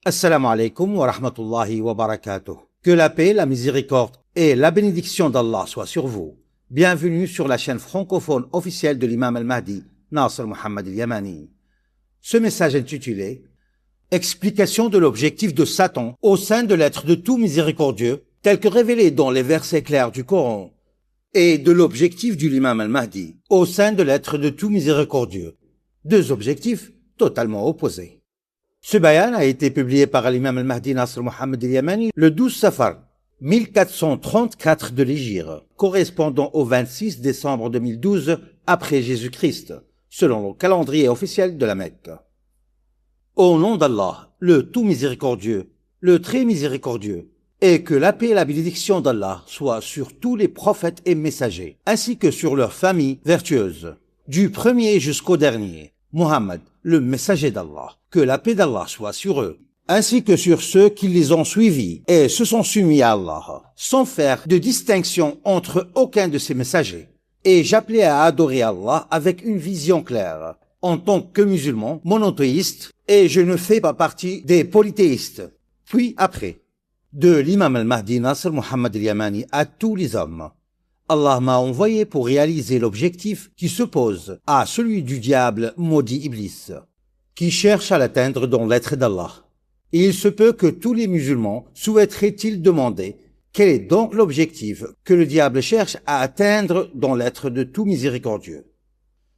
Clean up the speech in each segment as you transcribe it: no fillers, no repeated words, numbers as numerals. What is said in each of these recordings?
Assalamu alaikum wa rahmatullahi wa barakatuh. Que la paix, la miséricorde et la bénédiction d'Allah soient sur vous. Bienvenue sur la chaîne francophone officielle de l'imam al-Mahdi, Nasr Muhammad al-Yamani. Ce message intitulé « Explication de l'objectif de Satan au sein de l'être de tout miséricordieux, tel que révélé dans les versets clairs du Coran, et de l'objectif de l'imam al-Mahdi au sein de l'être de tout miséricordieux. » Deux objectifs totalement opposés. Ce bayan a été publié par l'imam al-Mahdi Nasr Muhammad al-Yamani le 12 Safar 1434 de l'Hégire, correspondant au 26 décembre 2012 après Jésus-Christ, selon le calendrier officiel de la Mecque. Au nom d'Allah, le tout miséricordieux, le très miséricordieux, et que la paix et la bénédiction d'Allah soient sur tous les prophètes et messagers, ainsi que sur leurs familles vertueuses, du premier jusqu'au dernier, Muhammad, le messager d'Allah, que la paix d'Allah soit sur eux, ainsi que sur ceux qui les ont suivis et se sont soumis à Allah, sans faire de distinction entre aucun de ces messagers. Et j'appelais à adorer Allah avec une vision claire, en tant que musulman monothéiste, et je ne fais pas partie des polythéistes. Puis après, de l'imam al-Mahdi Nasr Muhammad al-Yamani à tous les hommes. Allah m'a envoyé pour réaliser l'objectif qui s'oppose à celui du diable maudit Iblis, qui cherche à l'atteindre dans l'être d'Allah. Et il se peut que tous les musulmans souhaiteraient-ils demander quel est donc l'objectif que le diable cherche à atteindre dans l'être de tout miséricordieux.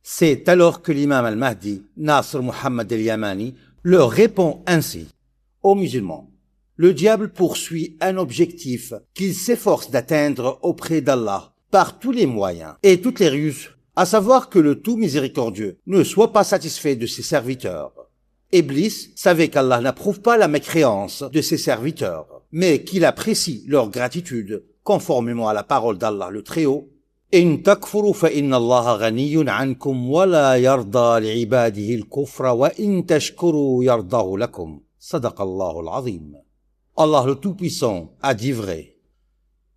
C'est alors que l'imam al-Mahdi, Nasr Muhammad al-Yamani, leur répond ainsi aux musulmans. Le diable poursuit un objectif qu'il s'efforce d'atteindre auprès d'Allah par tous les moyens et toutes les ruses, à savoir que le tout miséricordieux ne soit pas satisfait de ses serviteurs. Iblis savait qu'Allah n'approuve pas la mécréance de ses serviteurs, mais qu'il apprécie leur gratitude, conformément à la parole d'Allah le Très-Haut. إن تكفروا فإن الله غني عنكم ولا يرضى لعباده الكفر وإن تشكروا يرضه لكم. صدق الله العظيم. Allah le Tout-Puissant a dit vrai.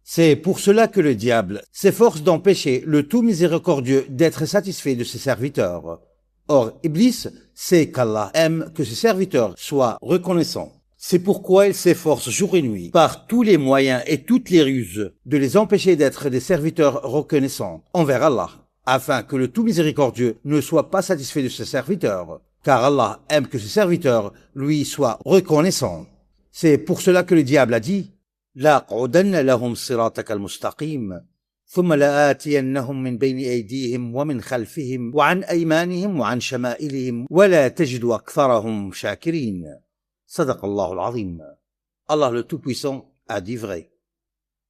C'est pour cela que le diable s'efforce d'empêcher le tout miséricordieux d'être satisfait de ses serviteurs. Or, Iblis sait qu'Allah aime que ses serviteurs soient reconnaissants. C'est pourquoi il s'efforce jour et nuit, par tous les moyens et toutes les ruses, de les empêcher d'être des serviteurs reconnaissants envers Allah, afin que le tout miséricordieux ne soit pas satisfait de ses serviteurs, car Allah aime que ses serviteurs lui soient reconnaissants. C'est pour cela que le diable a dit لَأَقْعُدَنَّ لَهُمْ صِرَاطَكَ الْمُسْتَقِيمَ ثُمَّ لَآتِيَنَّهُم مِّن بَيْنِ أَيْدِيهِمْ وَمِنْ خَلْفِهِمْ وَعَنْ أَيْمَانِهِمْ وَعَنْ شَمَائِلِهِمْ وَلَا تَجِدُ أَكْثَرَهُمْ شَاكِرِينَ. صدق الله العظيم. Allah le Tout-Puissant a dit vrai.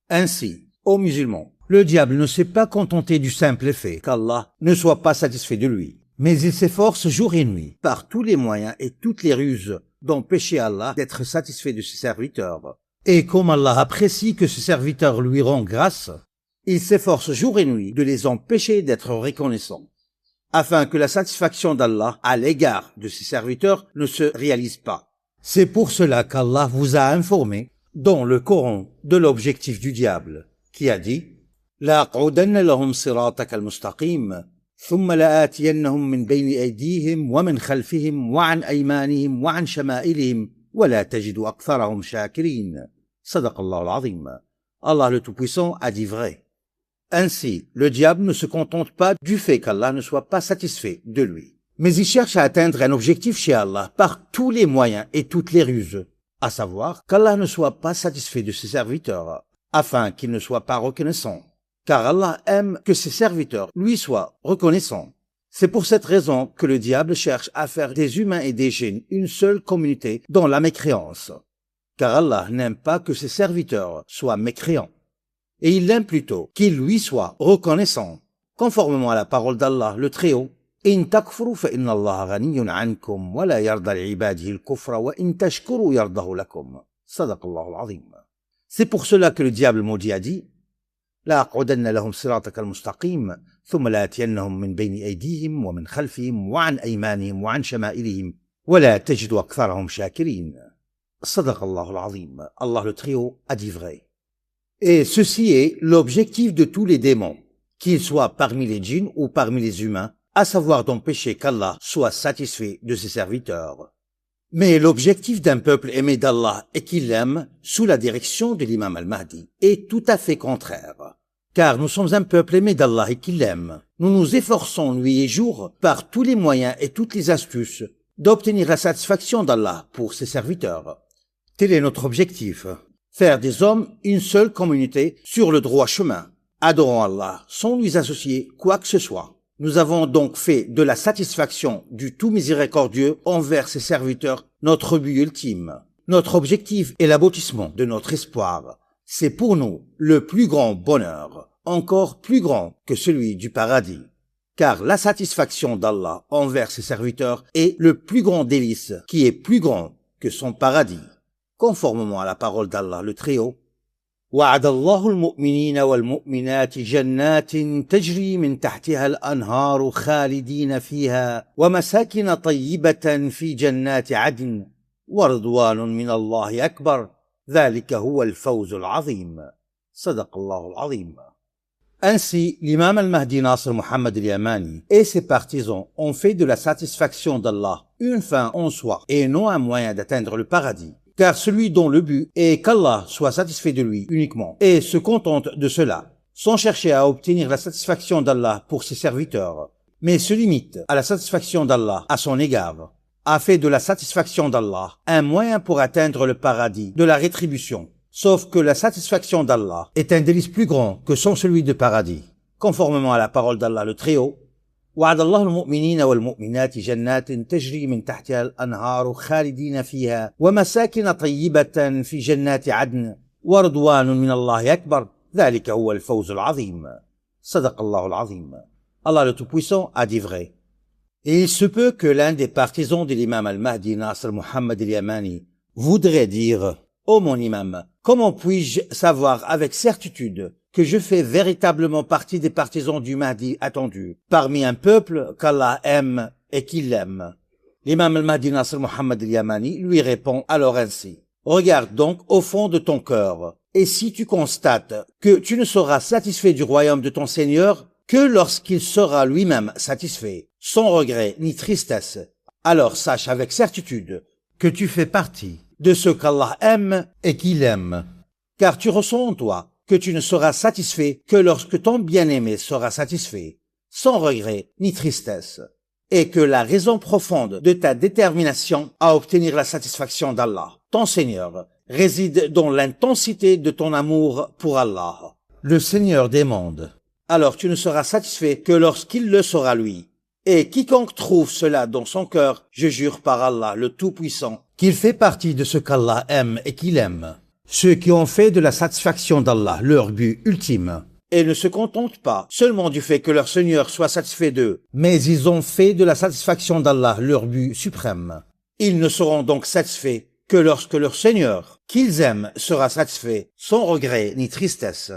Ainsi, aux musulmans, le diable ne s'est pas contenté du simple fait qu'Allah ne soit pas satisfait de lui, mais il s'efforce jour et nuit, par tous les moyens et toutes les ruses, d'empêcher Allah d'être satisfait de ses serviteurs. Et comme Allah apprécie que ses serviteurs lui rendent grâce, il s'efforce jour et nuit de les empêcher d'être reconnaissants, afin que la satisfaction d'Allah à l'égard de ses serviteurs ne se réalise pas. C'est pour cela qu'Allah vous a informé dans le Coran de l'objectif du diable, qui a dit لَأَقْعُدَنَّ لَهُمْ صِرَاطَكَ الْمُسْتَقِيمَ ثُمَّ لَآتِيَنَّهُم مِّن بَيْنِ أَيْدِيهِمْ وَمِنْ خَلْفِهِمْ وَعَنْ أَيْمَانِهِمْ وَعَنْ شَمَائِلِهِمْ وَلَا تَجِدُ أَكْثَرَهُمْ شَاكِرِينَ. صدق الله العظيم. Allah le Tout-Puissant a dit vrai. Ainsi, le diable ne se contente pas du fait qu'Allah ne soit pas satisfait de lui, mais il cherche à atteindre un objectif chez Allah par tous les moyens et toutes les ruses, à savoir qu'Allah ne soit pas satisfait de ses serviteurs, afin qu'ils ne soient pas reconnaissants, car Allah aime que ses serviteurs lui soient reconnaissants. C'est pour cette raison que le diable cherche à faire des humains et des djinns une seule communauté dans la mécréance, car Allah n'aime pas que ses serviteurs soient mécréants, et il aime plutôt qu'ils lui soient reconnaissants, conformément à la parole d'Allah le Très-Haut. إن تكفروا فإن الله غني عنكم ولا يرضى لعباده الكفر وإن تشكروا يرضه لكم. صدق الله العظيم. C'est pour cela que le diable maudit a dit لَأَقْعُدَنَّ لَهُمْ صِرَاطَكَ الْمُسْتَقِيمَ ثُمَّ لَآتِيَنَّهُم مِّن بَيْنِ أَيْدِيهِمْ وَمِنْ خَلْفِهِمْ وَعَنْ أَيْمَانِهِمْ وَعَنْ شَمَائِلِهِمْ وَلَا تَجِدُ أَكْثَرَهُمْ شَاكِرِينَ. صدق الله العظيم. Allah le Très-Haut a dit vrai. Et ceci est l'objectif de tous les démons, qu'ils soient parmi les djinns ou parmi les humains, à savoir d'empêcher qu'Allah soit satisfait de ses serviteurs. Mais l'objectif d'un peuple aimé d'Allah et qui l'aime sous la direction de l'imam al-Mahdi est tout à fait contraire. Car nous sommes un peuple aimé d'Allah et qui l'aime. Nous nous efforçons nuit et jour par tous les moyens et toutes les astuces d'obtenir la satisfaction d'Allah pour ses serviteurs. Tel est notre objectif. Faire des hommes une seule communauté sur le droit chemin. Adorons Allah sans lui associer quoi que ce soit. Nous avons donc fait de la satisfaction du tout miséricordieux envers ses serviteurs notre but ultime. Notre objectif est l'aboutissement de notre espoir. C'est pour nous le plus grand bonheur, encore plus grand que celui du paradis. Car la satisfaction d'Allah envers ses serviteurs est le plus grand délice qui est plus grand que son paradis. Conformément à la parole d'Allah le Très-Haut, وعد الله المؤمنين والمؤمنات جنات تجري من تحتها الأنهار خالدين فيها ومساكن طيبة في جنات عدن ورضوان من الله أكبر ذلك هو الفوز العظيم صدق الله العظيم. Ainsi, l'imam al-Mahdi Nasr Muhammad al-Yamani et ses partisans ont fait de la satisfaction d'Allah une fin en soi et non un moyen d'atteindre le paradis. Car celui dont le but est qu'Allah soit satisfait de lui uniquement et se contente de cela, sans chercher à obtenir la satisfaction d'Allah pour ses serviteurs, mais se limite à la satisfaction d'Allah à son égard, a fait de la satisfaction d'Allah un moyen pour atteindre le paradis de la rétribution. Sauf que la satisfaction d'Allah est un délice plus grand que son celui de paradis. Conformément à la parole d'Allah le Très-Haut, وعد الله المؤمنين والمؤمنات جنات تجري من تحتها الأنهار خالدين فيها ومساكن طيبة في جنات عدن ورضوان من الله أكبر ذلك هو الفوز العظيم صدق الله العظيم. Allah le Tout-Puissant a dit vrai. Et il se peut que l'un des partisans de l'imam al-Mahdi Nasr Muhammad al-Yamani voudrait dire: ô mon imam, comment puis-je savoir avec certitude que je fais véritablement partie des partisans du Mahdi attendu, parmi un peuple qu'Allah aime et qui l'aime? L'imam al-Mahdi Nasr Muhammad al-Yamani lui répond alors ainsi: regarde donc au fond de ton cœur, et si tu constates que tu ne seras satisfait du royaume de ton Seigneur que lorsqu'il sera lui-même satisfait, sans regret ni tristesse, alors sache avec certitude que tu fais partie de ceux qu'Allah aime et qu'il aime. Car tu ressens en toi que tu ne seras satisfait que lorsque ton bien-aimé sera satisfait, sans regret ni tristesse, et que la raison profonde de ta détermination à obtenir la satisfaction d'Allah, ton Seigneur, réside dans l'intensité de ton amour pour Allah, le Seigneur des mondes. Alors tu ne seras satisfait que lorsqu'il le sera lui. Et quiconque trouve cela dans son cœur, je jure par Allah le Tout-Puissant, qu'il fait partie de ce qu'Allah aime et qu'il aime. Ceux qui ont fait de la satisfaction d'Allah leur but ultime, et ne se contentent pas seulement du fait que leur Seigneur soit satisfait d'eux, mais ils ont fait de la satisfaction d'Allah leur but suprême. Ils ne seront donc satisfaits que lorsque leur Seigneur, qu'ils aiment, sera satisfait, sans regret ni tristesse.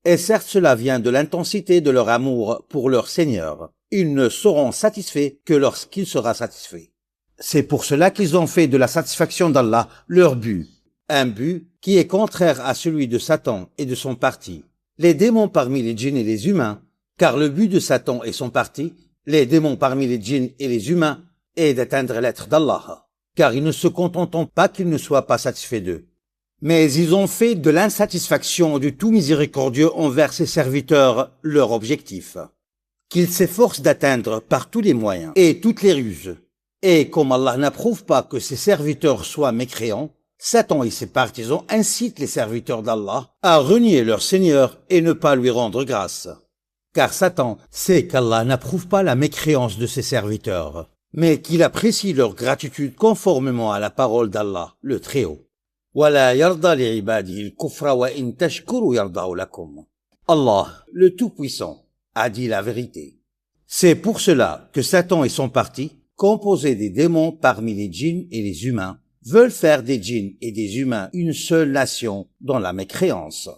Et certes cela vient de l'intensité de leur amour pour leur Seigneur. Ils ne seront satisfaits que lorsqu'il sera satisfait. C'est pour cela qu'ils ont fait de la satisfaction d'Allah leur but. Un but qui est contraire à celui de Satan et de son parti, les démons parmi les djinns et les humains, car le but de Satan et son parti, les démons parmi les djinns et les humains, est d'atteindre l'être d'Allah, car ils ne se contentent pas qu'ils ne soient pas satisfaits d'eux. Mais ils ont fait de l'insatisfaction du tout miséricordieux envers ses serviteurs leur objectif, qu'ils s'efforcent d'atteindre par tous les moyens et toutes les ruses. Et comme Allah n'approuve pas que ses serviteurs soient mécréants, Satan et ses partisans incitent les serviteurs d'Allah à renier leur Seigneur et ne pas lui rendre grâce. Car Satan sait qu'Allah n'approuve pas la mécréance de ses serviteurs, mais qu'il apprécie leur gratitude conformément à la parole d'Allah, le Très-Haut. وَلَا يَرْضَى لِعِبَادِهِ الْكُفْرَ وَإِن تَشْكُرُوا يَرْضَهُ لَكُمْ. Allah, le Tout-Puissant, a dit la vérité. C'est pour cela que Satan et son parti, composés des démons parmi les djinns et les humains, veulent faire des djinns et des humains une seule nation dans la mécréance.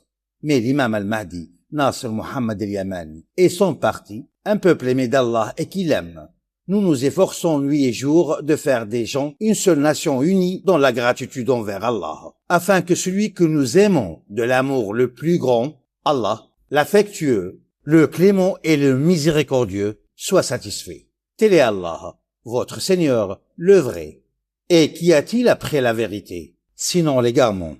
Mais l'imam al-Mahdi, Nasr Muhammad al-Yamani, et son parti, un peuple aimé d'Allah et qui l'aime. Nous nous efforçons nuit et jour de faire des gens une seule nation unie dans la gratitude envers Allah, afin que celui que nous aimons de l'amour le plus grand, Allah, l'affectueux, le clément et le miséricordieux, soit satisfait. Tel est Allah, votre Seigneur, le vrai. Et qu'y a-t-il après la vérité, sinon l'égarement?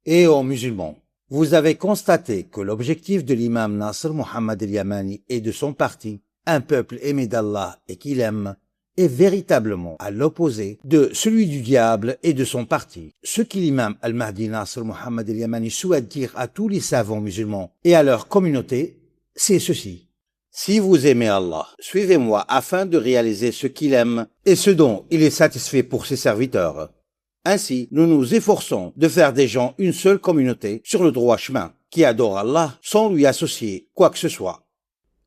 Et aux musulmans, vous avez constaté que l'objectif de l'imam Nasr Muhammad al-Yamani et de son parti, un peuple aimé d'Allah et qu'il aime, est véritablement à l'opposé de celui du diable et de son parti. Ce que l'imam al-Mahdi Nasr Muhammad al-Yamani souhaite dire à tous les savants musulmans et à leur communauté, c'est ceci. Si vous aimez Allah, suivez-moi afin de réaliser ce qu'il aime et ce dont il est satisfait pour ses serviteurs. Ainsi, nous nous efforçons de faire des gens une seule communauté sur le droit chemin, qui adore Allah sans lui associer quoi que ce soit.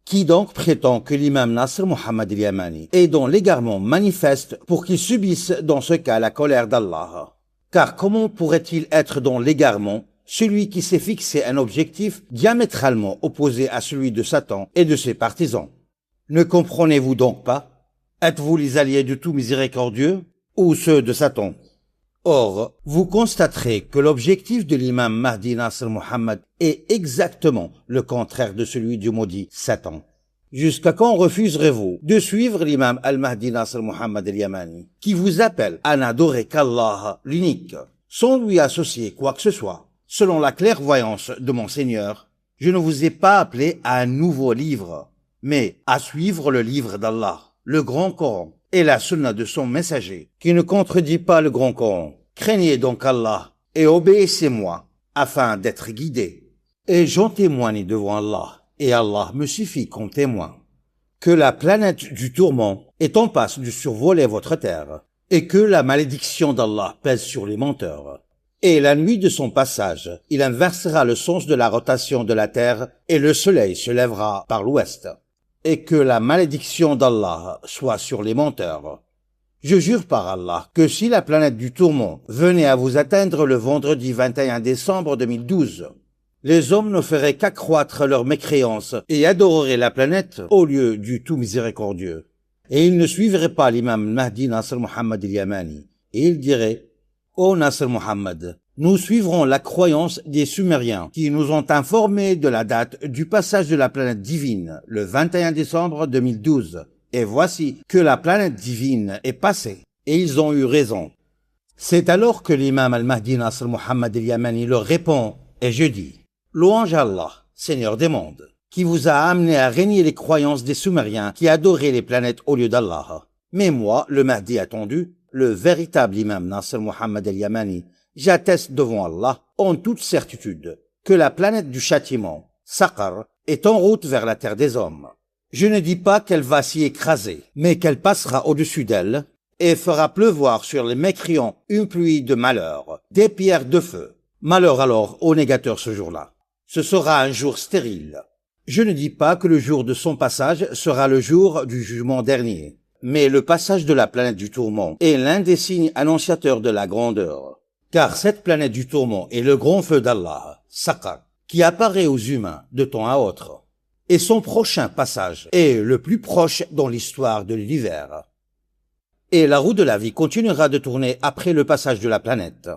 Qui donc prétend que l'imam Nasr Muhammad al-Yamani est dans l'égarement manifeste pour qu'il subisse dans ce cas la colère d'Allah? Car comment pourrait-il être dans l'égarement celui qui s'est fixé un objectif diamétralement opposé à celui de Satan et de ses partisans? Ne comprenez-vous donc pas? Êtes-vous les alliés de tout miséricordieux ou ceux de Satan? Or, vous constaterez que l'objectif de l'imam Mahdi Nasr Muhammad est exactement le contraire de celui du maudit Satan. Jusqu'à quand refuserez-vous de suivre l'imam al-Mahdi Nasr Muhammad al-Yamani, qui vous appelle à n'adorer qu'Allah l'unique, sans lui associer quoi que ce soit? Selon la clairvoyance de mon Seigneur, je ne vous ai pas appelé à un nouveau livre, mais à suivre le livre d'Allah, le Grand Coran, et la sunna de son messager, qui ne contredit pas le Grand Coran. Craignez donc Allah et obéissez-moi afin d'être guidés. Et j'en témoigne devant Allah, et Allah me suffit comme témoin, que la planète du tourment est en passe de survoler votre terre, et que la malédiction d'Allah pèse sur les menteurs. Et la nuit de son passage, il inversera le sens de la rotation de la terre, et le soleil se lèvera par l'ouest. Et que la malédiction d'Allah soit sur les menteurs. Je jure par Allah que si la planète du tourment venait à vous atteindre le vendredi 21 décembre 2012, les hommes ne feraient qu'accroître leur mécréance et adoreraient la planète au lieu du tout miséricordieux. Et ils ne suivraient pas l'imam Mahdi Nasr Muhammad al-Yamani. Et ils diraient, « Ô Nasr Muhammad, nous suivrons la croyance des Sumériens qui nous ont informés de la date du passage de la planète divine, le 21 décembre 2012. Et voici que la planète divine est passée. Et ils ont eu raison. » C'est alors que l'imam al-Mahdi Nasr Muhammad al-Yamani leur répond, et je dis, « Louange à Allah, Seigneur des mondes, qui vous a amené à régner les croyances des Sumériens qui adoraient les planètes au lieu d'Allah. Mais moi, le Mahdi attendu, le véritable imam Nasr Muhammad al-Yamani, j'atteste devant Allah, en toute certitude, que la planète du châtiment, Saqar, est en route vers la terre des hommes. Je ne dis pas qu'elle va s'y écraser, mais qu'elle passera au-dessus d'elle et fera pleuvoir sur les mécréants une pluie de malheur, des pierres de feu. Malheur alors aux négateurs ce jour-là. Ce sera un jour stérile. Je ne dis pas que le jour de son passage sera le jour du jugement dernier, mais le passage de la planète du tourment est l'un des signes annonciateurs de la grandeur. Car cette planète du tourment est le grand feu d'Allah, Saqar, qui apparaît aux humains de temps à autre. Et son prochain passage est le plus proche dans l'histoire de l'univers. Et la roue de la vie continuera de tourner après le passage de la planète.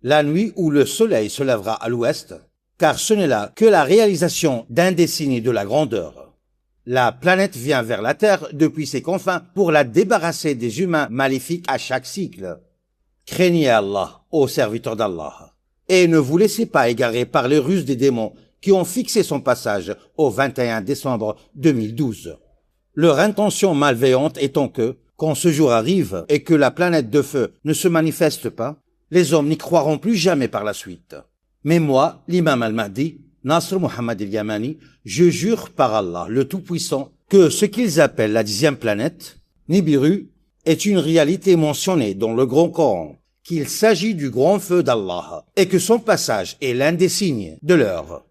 La nuit où le soleil se lèvera à l'ouest, car ce n'est là que la réalisation d'un des signes de la grandeur. La planète vient vers la Terre depuis ses confins pour la débarrasser des humains maléfiques à chaque cycle. Craignez Allah, ô serviteurs d'Allah, et ne vous laissez pas égarer par les ruses des démons qui ont fixé son passage au 21 décembre 2012. Leur intention malveillante étant que, quand ce jour arrive et que la planète de feu ne se manifeste pas, les hommes n'y croiront plus jamais par la suite. Mais moi, l'imam al-Mahdi, Nasr Muhammad al-Yamani, je jure par Allah, le Tout-Puissant, que ce qu'ils appellent la 10e planète, Nibiru, est une réalité mentionnée dans le Grand Coran, qu'il s'agit du grand feu d'Allah, et que son passage est l'un des signes de l'heure.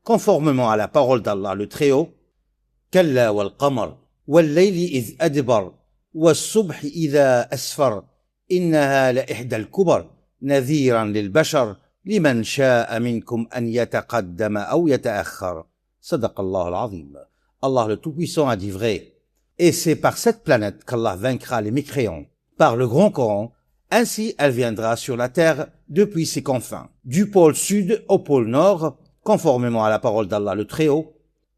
Conformément à la parole d'Allah le Très-Haut, « Kalla wal-qamar, wal-layli idh adbar, wal-subhi idha asfar, innaha la ihda al-kubar, nadhiran lil-bashar, liman sha'a minkum an yataqaddama aw yata'akhkhar. » Sadaqallahu al-azim. Allah le Tout-Puissant a dit vrai. Et c'est par cette planète qu'Allah vaincra les mécréants. Par le Grand Coran, ainsi elle viendra sur la terre depuis ses confins, du pôle sud au pôle nord, conformément à la parole d'Allah le Très-Haut.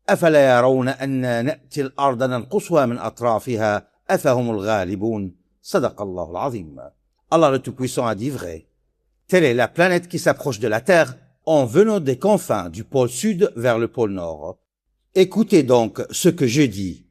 أَفَلَا يَرَوْنَ أَنَّا نَأْتِي الْأَرْضَ نَنْقُصُهَا مِنْ أَطْرَافِهَا أَفَهُمُ الْغَالِبُونَ. صدق الله العظيم. Allah le Tout-Puissant a dit vrai. Telle est la planète qui s'approche de la Terre en venant des confins du pôle sud vers le pôle nord. Écoutez donc ce que je dis.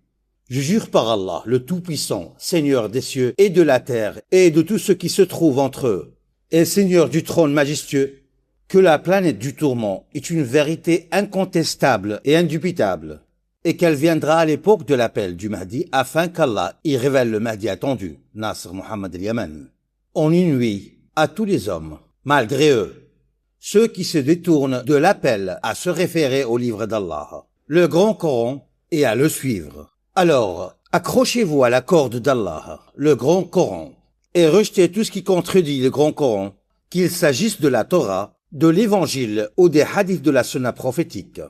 Je jure par Allah, le Tout-Puissant, Seigneur des cieux et de la terre et de tout ce qui se trouve entre eux, et Seigneur du trône majestueux, que la planète du tourment est une vérité incontestable et indubitable, et qu'elle viendra à l'époque de l'appel du Mahdi afin qu'Allah y révèle le Mahdi attendu, Nasr Muhammad al-Yamani. On y nuit à tous les hommes, malgré eux, ceux qui se détournent de l'appel à se référer au livre d'Allah, le Grand Coran, et à le suivre. Alors, accrochez-vous à la corde d'Allah, le Grand Coran, et rejetez tout ce qui contredit le Grand Coran, qu'il s'agisse de la Torah, de l'Évangile ou des hadiths de la Sunna prophétique.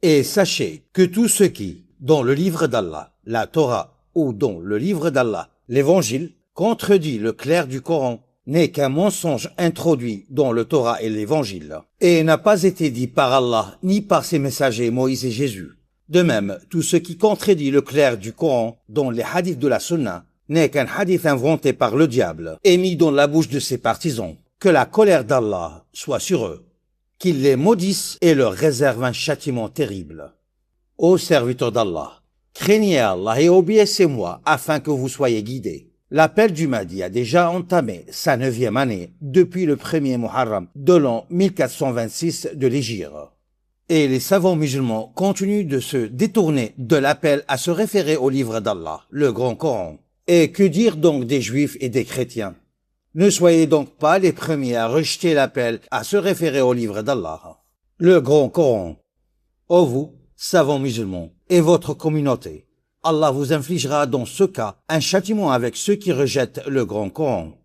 Et sachez que tout ce qui, dans le livre d'Allah, la Torah, ou dans le livre d'Allah, l'Évangile, contredit le clair du Coran, n'est qu'un mensonge introduit dans le Torah et l'Évangile, et n'a pas été dit par Allah ni par ses messagers Moïse et Jésus. De même, tout ce qui contredit le clair du Coran dans les hadiths de la Sunna n'est qu'un hadith inventé par le diable et mis dans la bouche de ses partisans. Que la colère d'Allah soit sur eux, qu'il les maudisse et leur réserve un châtiment terrible. Ô serviteurs d'Allah, craignez Allah et obéissez-moi afin que vous soyez guidés. L'appel du Mahdi a déjà entamé sa 9e année depuis le 1er Muharram de l'an 1426 de l'Hégire. Et les savants musulmans continuent de se détourner de l'appel à se référer au livre d'Allah, le Grand Coran. Et que dire donc des Juifs et des chrétiens? Ne soyez donc pas les premiers à rejeter l'appel à se référer au livre d'Allah, le Grand Coran. Ô vous, savants musulmans, et votre communauté, Allah vous infligera dans ce cas un châtiment avec ceux qui rejettent le Grand Coran.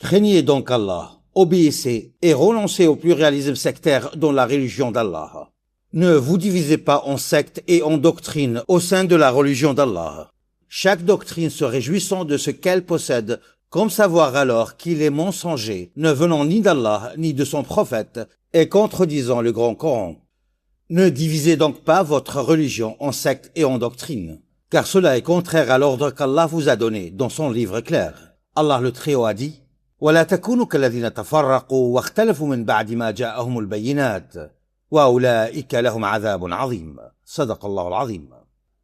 Craignez donc Allah, obéissez et renoncez au pluralisme sectaire dans la religion d'Allah. Ne vous divisez pas en sectes et en doctrines au sein de la religion d'Allah. Chaque doctrine se réjouissant de ce qu'elle possède, comme savoir alors qu'il est mensonger, ne venant ni d'Allah ni de son prophète, et contredisant le Grand Coran. Ne divisez donc pas votre religion en sectes et en doctrines, car cela est contraire à l'ordre qu'Allah vous a donné dans son livre clair. Allah le Très-Haut a dit: وَلَا تَكُونُوا كَالَّذِينَ تَفَرَّقُوا وَاخْتَلَفُوا مِنْ بَعْدِ مَا جَاءَهُمُ الْبَيِّنَاتُ وَأُولَئِكَ لَهُمْ عَذَابٌ عَظِيمٌ صدق الله العظيم.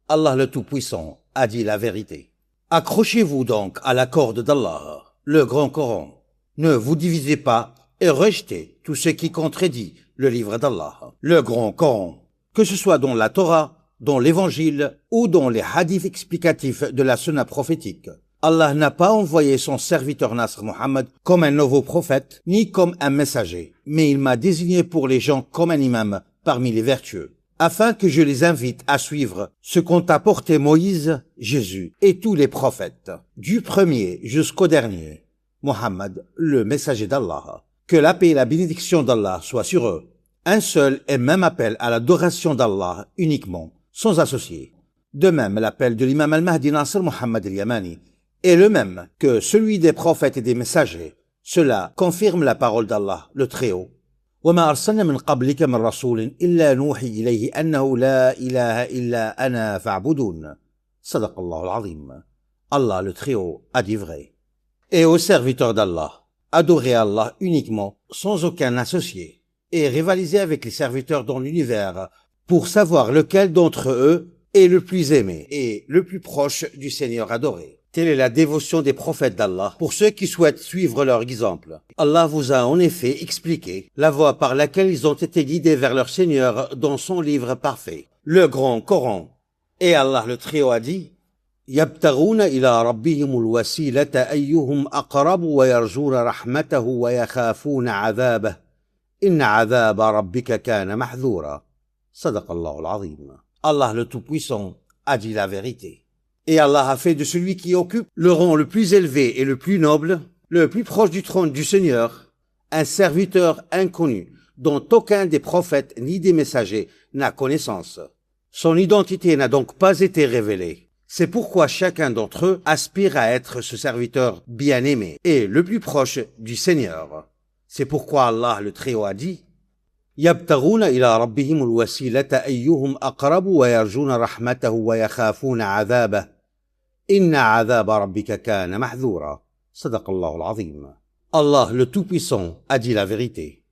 Allah le Tout-Puissant a dit la vérité. Accrochez-vous donc à la corde d'Allah, le Grand Coran. Ne vous divisez pas et rejetez tout ce qui contredit le livre d'Allah, le Grand Coran, que ce soit dans la Torah, dans l'Évangile ou dans les hadiths explicatifs de la Sunna prophétique. Allah n'a pas envoyé son serviteur Nasr Muhammad comme un nouveau prophète, ni comme un messager, mais il m'a désigné pour les gens comme un imam parmi les vertueux, afin que je les invite à suivre ce qu'ont apporté Moïse, Jésus et tous les prophètes, du premier jusqu'au dernier, Muhammad, le messager d'Allah. Que la paix et la bénédiction d'Allah soient sur eux. Un seul et même appel à l'adoration d'Allah uniquement, sans associés. De même, l'appel de l'imam al-Mahdi Nasr Muhammad al-Yamani est le même que celui des prophètes et des messagers. Cela confirme la parole d'Allah, le Très-Haut. وَمَا أَرْسَلْنَا مِنْ قَبْلِكَ مِنْ رَسُولٍ إِلَّا نُوحِي إِلَيْهِ أَنَّهُ لَا إِلَهَ إِلَّا أَنَا فَاعْبُدُونِ صدق الله العظيم. Allah, le Très-Haut, a dit vrai. Et aux serviteurs d'Allah, adorez Allah uniquement, sans aucun associé, et rivalisez avec les serviteurs dans l'univers pour savoir lequel d'entre eux est le plus aimé et le plus proche du Seigneur adoré. Telle est la dévotion des prophètes d'Allah pour ceux qui souhaitent suivre leur exemple. Allah vous a en effet expliqué la voie par laquelle ils ont été guidés vers leur Seigneur dans son livre parfait, le Grand Coran. Et Allah le Très-Haut a dit: يبتغون إلى ربهم الوسيلة أيهم أقرب ويرجون رحمته ويخافون عذابه إن عذاب ربك كان محذورا صدق الله العظيم. Allah le Tout-Puissant a dit la vérité. Et Allah a fait de celui qui occupe le rang le plus élevé et le plus noble, le plus proche du trône du Seigneur, un serviteur inconnu dont aucun des prophètes ni des messagers n'a connaissance. Son identité n'a donc pas été révélée. C'est pourquoi chacun d'entre eux aspire à être ce serviteur bien-aimé et le plus proche du Seigneur. C'est pourquoi Allah le Très-Haut a dit: يبتغون إلى ربهم الوسيلة أيهم أقرب ويرجون رحمته ويخافون عذابه إن عذاب ربك كان محذورا صدق الله العظيم. Allah le Tout-Puissant a dit la vérité.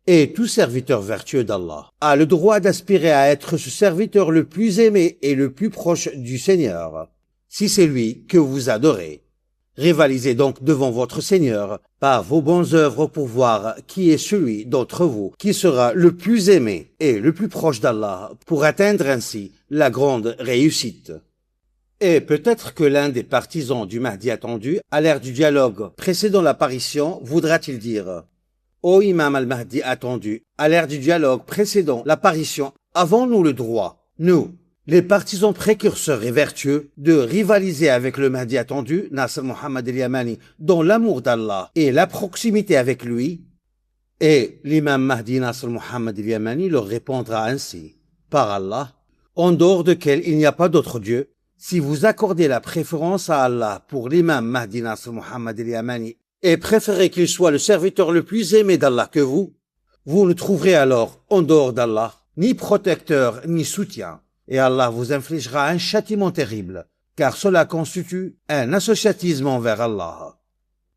Et tout serviteur vertueux d'Allah a le droit d'aspirer à être ce serviteur le plus aimé et le plus proche du Seigneur, si c'est lui que vous adorez. Rivalisez donc devant votre Seigneur par vos bonnes œuvres pour voir qui est celui d'entre vous qui sera le plus aimé et le plus proche d'Allah pour atteindre ainsi la grande réussite. Et peut-être que l'un des partisans du Mahdi attendu, à l'ère du dialogue précédant l'apparition, voudra-t-il dire: Ô Imam al-Mahdi attendu, à l'ère du dialogue précédant l'apparition, avons-nous le droit, nous, les partisans précurseurs et vertueux, de rivaliser avec le Mahdi attendu, Nasr Muhammad al-Yamani, dans l'amour d'Allah et la proximité avec lui? Et l'imam Mahdi Nasr Muhammad al-Yamani leur répondra ainsi: Par Allah, en dehors duquel il n'y a pas d'autre Dieu, si vous accordez la préférence à Allah pour l'imam Mahdi Nasr Muhammad al-Yamani et préférez qu'il soit le serviteur le plus aimé d'Allah que vous ne trouverez alors, en dehors d'Allah, ni protecteur ni soutien. Et Allah vous infligera un châtiment terrible, car cela constitue un associatisme envers Allah.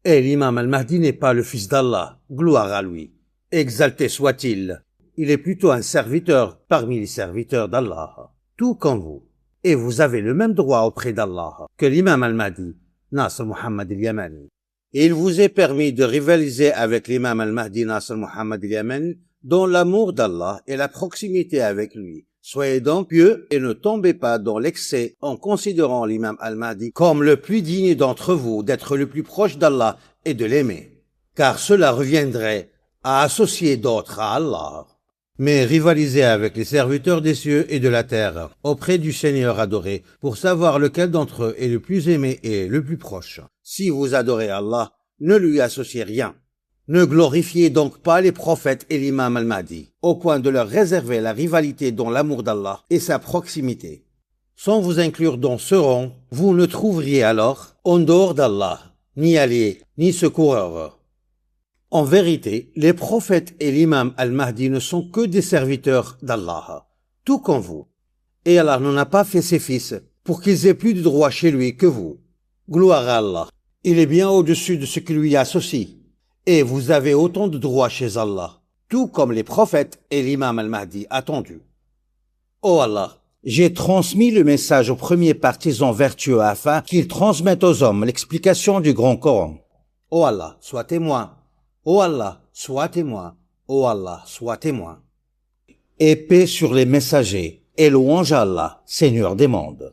Et l'imam al-Mahdi n'est pas le fils d'Allah, gloire à lui. Exalté soit-il, il est plutôt un serviteur parmi les serviteurs d'Allah, tout comme vous. Et vous avez le même droit auprès d'Allah que l'imam al-Mahdi, Nasr Muhammad al-Yamani. Et il vous est permis de rivaliser avec l'imam al-Mahdi Nasr Muhammad al-Yamani dans l'amour d'Allah et la proximité avec lui. Soyez donc pieux et ne tombez pas dans l'excès en considérant l'imam al-Mahdi comme le plus digne d'entre vous d'être le plus proche d'Allah et de l'aimer, car cela reviendrait à associer d'autres à Allah. Mais rivalisez avec les serviteurs des cieux et de la terre auprès du Seigneur adoré pour savoir lequel d'entre eux est le plus aimé et le plus proche. Si vous adorez Allah, ne lui associez rien. Ne glorifiez donc pas les prophètes et l'imam al-Mahdi, au point de leur réserver la rivalité dans l'amour d'Allah et sa proximité. Sans vous inclure dans ce rang, vous ne trouveriez alors, en dehors d'Allah, ni alliés, ni secoureurs. En vérité, les prophètes et l'imam al-Mahdi ne sont que des serviteurs d'Allah, tout comme vous. Et Allah n'en a pas fait ses fils pour qu'ils aient plus de droit chez lui que vous. Gloire à Allah. Il est bien au-dessus de ce qui lui associe. Et vous avez autant de droits chez Allah, tout comme les prophètes et l'imam al-Mahdi attendu. Ô Allah, j'ai transmis le message aux premiers partisans vertueux afin qu'ils transmettent aux hommes l'explication du grand Coran. Ô Allah, sois témoin. Ô Allah, sois témoin. Ô Allah, sois témoin. Et paix sur les messagers et louange à Allah, Seigneur des mondes.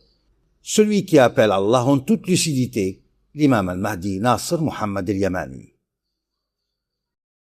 Celui qui appelle Allah en toute lucidité, l'imam al-Mahdi Nasr Muhammad al-Yamani.